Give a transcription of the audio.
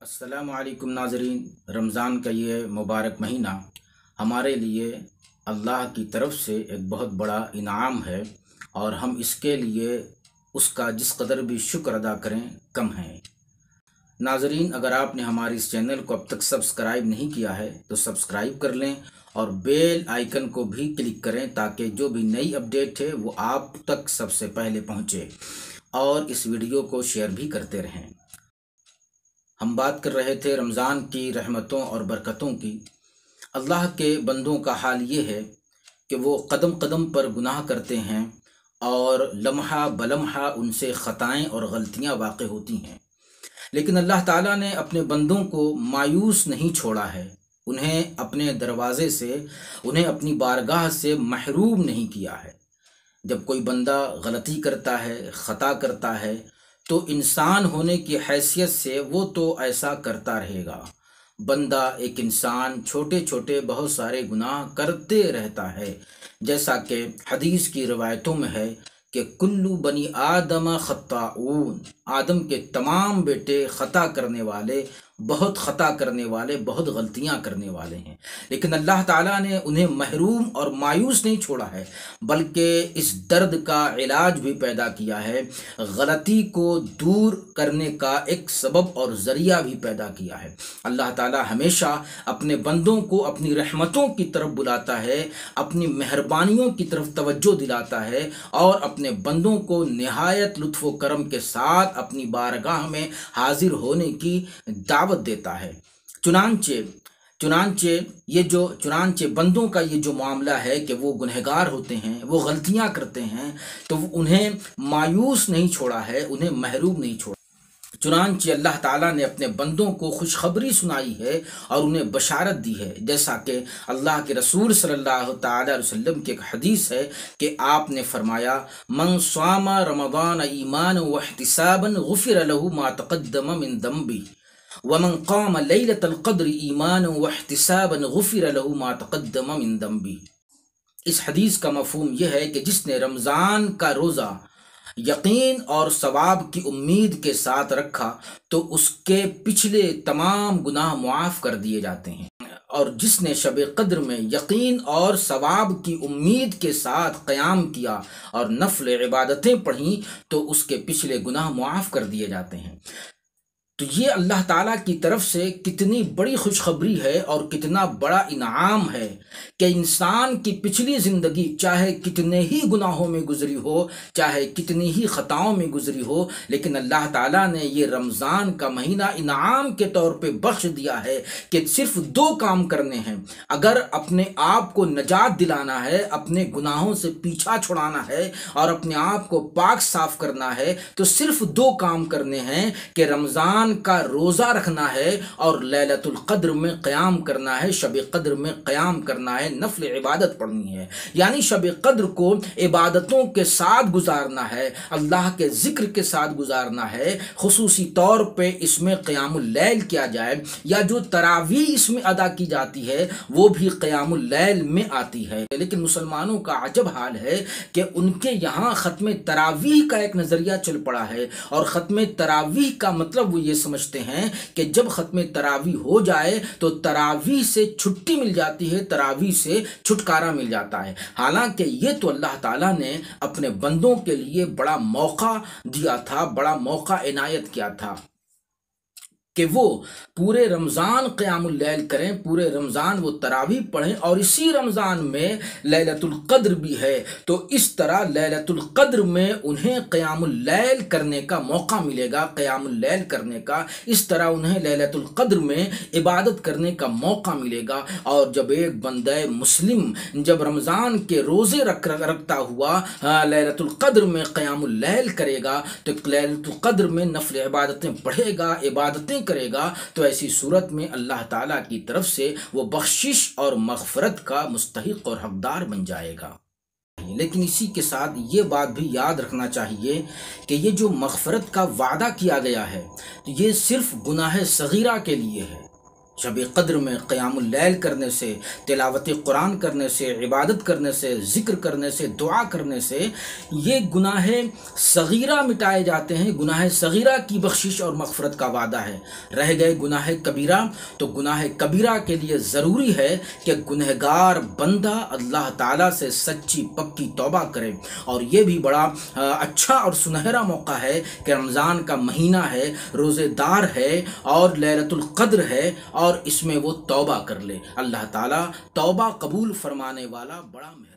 السلام علیکم ناظرین، رمضان کا یہ مبارک مہینہ ہمارے لیے اللہ کی طرف سے ایک بہت بڑا انعام ہے اور ہم اس کے لیے اس کا جس قدر بھی شکر ادا کریں کم ہے۔ ناظرین، اگر آپ نے ہمارے اس چینل کو اب تک سبسکرائب نہیں کیا ہے تو سبسکرائب کر لیں اور بیل آئیکن کو بھی کلک کریں تاکہ جو بھی نئی اپڈیٹ ہے وہ آپ تک سب سے پہلے پہنچے، اور اس ویڈیو کو شیئر بھی کرتے رہیں۔ ہم بات کر رہے تھے رمضان کی رحمتوں اور برکتوں کی۔ اللہ کے بندوں کا حال یہ ہے کہ وہ قدم قدم پر گناہ کرتے ہیں اور لمحہ بلمحہ ان سے خطائیں اور غلطیاں واقع ہوتی ہیں، لیکن اللہ تعالیٰ نے اپنے بندوں کو مایوس نہیں چھوڑا ہے، انہیں اپنے دروازے سے، انہیں اپنی بارگاہ سے محروم نہیں کیا ہے۔ جب کوئی بندہ غلطی کرتا ہے، خطا کرتا ہے، تو انسان ہونے کی حیثیت سے وہ تو ایسا کرتا رہے گا۔ بندہ ایک انسان چھوٹے چھوٹے بہت سارے گناہ کرتے رہتا ہے، جیسا کہ حدیث کی روایتوں میں ہے کہ کلو بنی آدم خطاؤن، آدم کے تمام بیٹے خطا کرنے والے، بہت خطا کرنے والے، بہت غلطیاں کرنے والے ہیں، لیکن اللہ تعالیٰ نے انہیں محروم اور مایوس نہیں چھوڑا ہے، بلکہ اس درد کا علاج بھی پیدا کیا ہے، غلطی کو دور کرنے کا ایک سبب اور ذریعہ بھی پیدا کیا ہے۔ اللہ تعالیٰ ہمیشہ اپنے بندوں کو اپنی رحمتوں کی طرف بلاتا ہے، اپنی مہربانیوں کی طرف توجہ دلاتا ہے اور اپنے بندوں کو نہایت لطف و کرم کے ساتھ اپنی بارگاہ میں حاضر ہونے کی دعوت دیتا ہے۔ چنانچہ بندوں کا یہ جو معاملہ ہے کہ وہ گنہگار ہوتے ہیں، وہ غلطیاں کرتے ہیں، تو انہیں مایوس نہیں چھوڑا ہے، انہیں محروم نہیں چھوڑا۔ چنانچہ اللہ تعالیٰ نے اپنے بندوں کو خوشخبری سنائی ہے اور انہیں بشارت دی ہے، جیسا کہ اللہ کے رسول صلی اللہ تعالیٰ علیہ وسلم کی ایک حدیث ہے کہ آپ نے فرمایا من صام رمضان ایمانا واحتسابا غفر له ما تقدم من ذنبه ومن قام لیلۃ القدر ایمانا واحتسابا غفر له ما تقدم من ذنبه۔ اس حدیث کا مفہوم یہ ہے کہ جس نے رمضان کا روزہ یقین اور ثواب کی امید کے ساتھ رکھا تو اس کے پچھلے تمام گناہ معاف کر دیے جاتے ہیں، اور جس نے شب قدر میں یقین اور ثواب کی امید کے ساتھ قیام کیا اور نفل عبادتیں پڑھیں تو اس کے پچھلے گناہ معاف کر دیے جاتے ہیں۔ تو یہ اللہ تعالیٰ کی طرف سے کتنی بڑی خوشخبری ہے اور کتنا بڑا انعام ہے کہ انسان کی پچھلی زندگی چاہے کتنے ہی گناہوں میں گزری ہو، چاہے کتنی ہی خطاؤں میں گزری ہو، لیکن اللہ تعالیٰ نے یہ رمضان کا مہینہ انعام کے طور پہ بخش دیا ہے کہ صرف 2 کام کرنے ہیں۔ اگر اپنے آپ کو نجات دلانا ہے، اپنے گناہوں سے پیچھا چھڑانا ہے اور اپنے آپ کو پاک صاف کرنا ہے تو صرف 2 کام کرنے ہیں کہ رمضان کا روزہ رکھنا ہے اور لیلۃ القدر میں قیام کرنا ہے، شب قدر میں قیام کرنا ہے، نفل عبادت پڑھنی ہے، یعنی شب قدر کو عبادتوں کے ساتھ گزارنا ہے، اللہ کے ذکر کے ساتھ گزارنا ہے، خصوصی طور پہ اس میں قیام اللیل کیا جائے، یا جو تراویح اس میں ادا کی جاتی ہے وہ بھی قیام اللیل میں آتی ہے۔ لیکن مسلمانوں کا عجب حال ہے کہ ان کے یہاں ختم تراویح کا ایک نظریہ چل پڑا ہے، اور ختم تراویح کا مطلب وہ یہ سمجھتے ہیں کہ جب ختم تراویح ہو جائے تو تراویح سے چھٹی مل جاتی ہے، تراویح سے چھٹکارا مل جاتا ہے، حالانکہ یہ تو اللہ تعالیٰ نے اپنے بندوں کے لیے بڑا موقع دیا تھا، بڑا موقع عنایت کیا تھا کہ وہ پورے رمضان قیام اللیل کریں، پورے رمضان وہ تراویح پڑھیں، اور اسی رمضان میں لیلۃ القدر بھی ہے، تو اس طرح لیلۃ القدر میں انہیں قیام اللیل کرنے کا موقع ملے گا، قیام اللیل کرنے کا، اس طرح انہیں لیلۃ القدر میں عبادت کرنے کا موقع ملے گا۔ اور جب ایک بندہ مسلم جب رمضان کے روزے رکھتا ہوا لیلۃ القدر میں قیام اللیل کرے گا تو لیلۃ القدر میں نفل عبادتیں پڑھے گا، عبادتیں کرے گا، تو ایسی صورت میں اللہ تعالیٰ کی طرف سے وہ بخشش اور مغفرت کا مستحق اور حقدار بن جائے گا۔ لیکن اسی کے ساتھ یہ بات بھی یاد رکھنا چاہیے کہ یہ جو مغفرت کا وعدہ کیا گیا ہے تو یہ صرف گناہ صغیرہ کے لیے ہے، شب قدر میں قیام اللیل کرنے سے، تلاوت قرآن کرنے سے، عبادت کرنے سے، ذکر کرنے سے، دعا کرنے سے یہ گناہ صغیرہ مٹائے جاتے ہیں۔ گناہ صغیرہ کی بخشش اور مغفرت کا وعدہ ہے۔ رہ گئے گناہ کبیرہ، تو گناہ کبیرہ کے لیے ضروری ہے کہ گنہگار بندہ اللہ تعالیٰ سے سچی پکی توبہ کرے، اور یہ بھی بڑا اچھا اور سنہرا موقع ہے کہ رمضان کا مہینہ ہے، روزے دار ہے اور لیلۃ القدر ہے، اور اس میں وہ توبہ کر لے۔ اللہ تعالیٰ توبہ قبول فرمانے والا بڑا مہربان